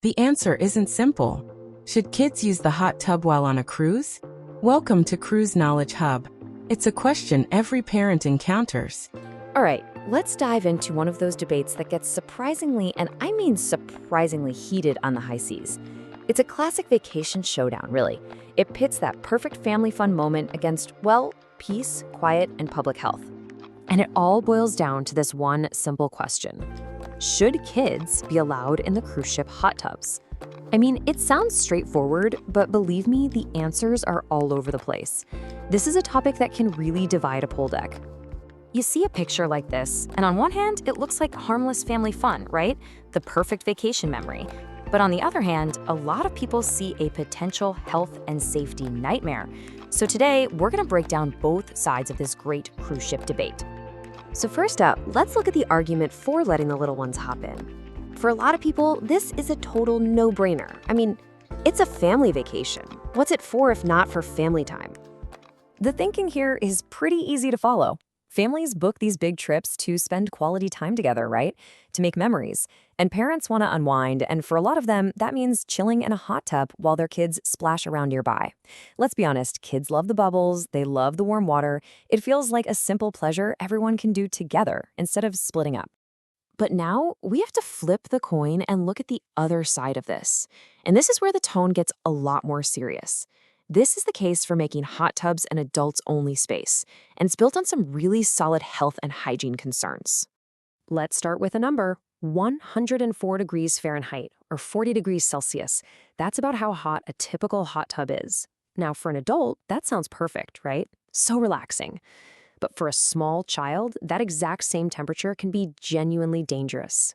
The answer isn't simple. Should kids use the hot tub while on a cruise? Welcome to Cruise Knowledge Hub. It's a question every parent encounters. All right, let's dive into one of those debates that gets surprisingly, and I mean surprisingly, heated on the high seas. It's a classic vacation showdown, really. It pits that perfect family fun moment against, well, peace, quiet, and public health. And it all boils down to this one simple question. Should kids be allowed in the cruise ship hot tubs? I mean, it sounds straightforward, but believe me, the answers are all over the place. This is a topic that can really divide a poll deck. You see a picture like this, and on one hand, it looks like harmless family fun, right? The perfect vacation memory. But on the other hand, a lot of people see a potential health and safety nightmare. So today, we're gonna break down both sides of this great cruise ship debate. So first up, let's look at the argument for letting the little ones hop in. For a lot of people, this is a total no-brainer. I mean, it's a family vacation. What's it for if not for family time? The thinking here is pretty easy to follow. Families book these big trips to spend quality time together, right? To make memories. And parents want to unwind, and for a lot of them, that means chilling in a hot tub while their kids splash around nearby. Let's be honest, kids love the bubbles, they love the warm water. It feels like a simple pleasure everyone can do together instead of splitting up. But now we have to flip the coin and look at the other side of this. And this is where the tone gets a lot more serious. This is the case for making hot tubs an adults-only space, and it's built on some really solid health and hygiene concerns. Let's start with a number, 104 degrees Fahrenheit, or 40 degrees Celsius. That's about how hot a typical hot tub is. Now, for an adult, that sounds perfect, right? So relaxing. But for a small child, that exact same temperature can be genuinely dangerous.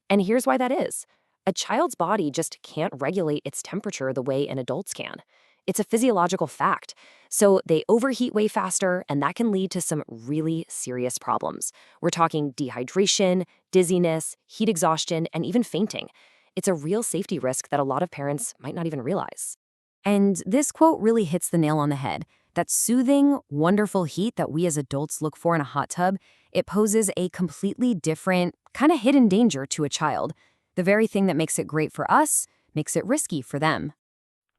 And here's why that is. A child's body just can't regulate its temperature the way an adult's can. It's a physiological fact. So they overheat way faster, and that can lead to some really serious problems. We're talking dehydration, dizziness, heat exhaustion, and even fainting. It's a real safety risk that a lot of parents might not even realize. And this quote really hits the nail on the head. That soothing, wonderful heat that we as adults look for in a hot tub, it poses a completely different, kind of hidden danger to a child. The very thing that makes it great for us makes it risky for them.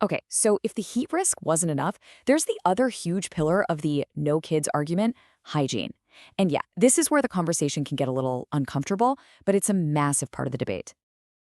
Okay, so if the heat risk wasn't enough, there's the other huge pillar of the no kids argument, hygiene. And yeah, this is where the conversation can get a little uncomfortable, but it's a massive part of the debate.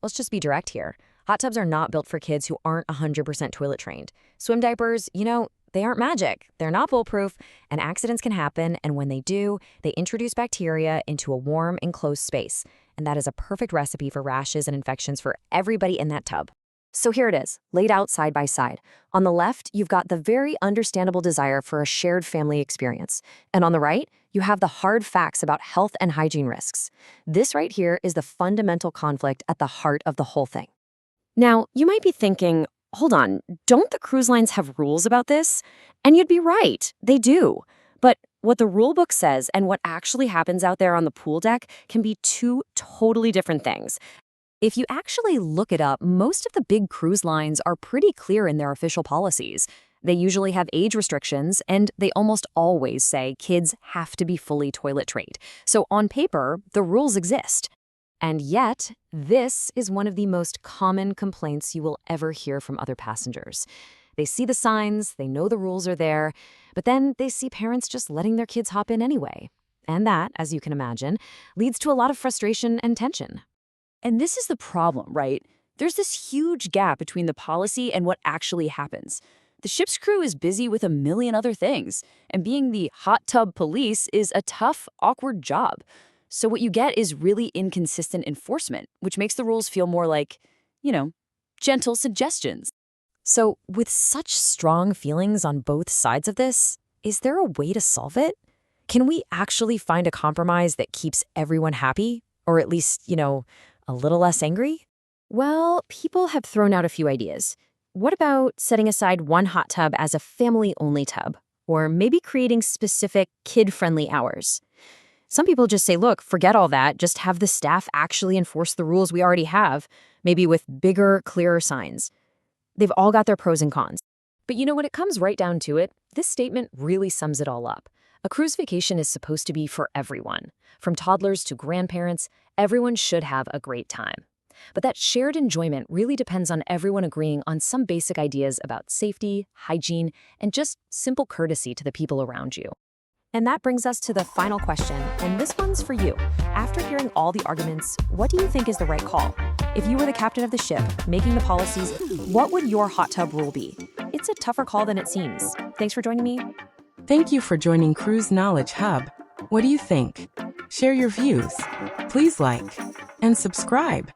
Let's just be direct here. Hot tubs are not built for kids who aren't 100% toilet trained. Swim diapers, they aren't magic. They're not foolproof, and accidents can happen, and when they do, they introduce bacteria into a warm, enclosed space. And that is a perfect recipe for rashes and infections for everybody in that tub. So here it is, laid out side by side. On the left, you've got the very understandable desire for a shared family experience. And on the right, you have the hard facts about health and hygiene risks. This right here is the fundamental conflict at the heart of the whole thing. Now, you might be thinking, hold on, don't the cruise lines have rules about this? And you'd be right, they do. But what the rule book says and what actually happens out there on the pool deck can be two totally different things. If you actually look it up, most of the big cruise lines are pretty clear in their official policies. They usually have age restrictions, and they almost always say kids have to be fully toilet trained. So on paper, the rules exist. And yet, this is one of the most common complaints you will ever hear from other passengers. They see the signs, they know the rules are there, but then they see parents just letting their kids hop in anyway. And that, as you can imagine, leads to a lot of frustration and tension. And this is the problem, right? There's this huge gap between the policy and what actually happens. The ship's crew is busy with a million other things, and being the hot tub police is a tough, awkward job. So what you get is really inconsistent enforcement, which makes the rules feel more like, gentle suggestions. So with such strong feelings on both sides of this, is there a way to solve it? Can we actually find a compromise that keeps everyone happy? Or at least, a little less angry? Well, people have thrown out a few ideas. What about setting aside one hot tub as a family-only tub? Or maybe creating specific kid-friendly hours? Some people just say, look, forget all that, just have the staff actually enforce the rules we already have, maybe with bigger, clearer signs. They've all got their pros and cons. But when it comes right down to it, this statement really sums it all up. A cruise vacation is supposed to be for everyone. From toddlers to grandparents, everyone should have a great time. But that shared enjoyment really depends on everyone agreeing on some basic ideas about safety, hygiene, and just simple courtesy to the people around you. And that brings us to the final question, and this one's for you. After hearing all the arguments, what do you think is the right call? If you were the captain of the ship, making the policies, what would your hot tub rule be? It's a tougher call than it seems. Thanks for joining me. Thank you for joining Cruise Knowledge Hub. What do you think? Share your views. Please like and subscribe.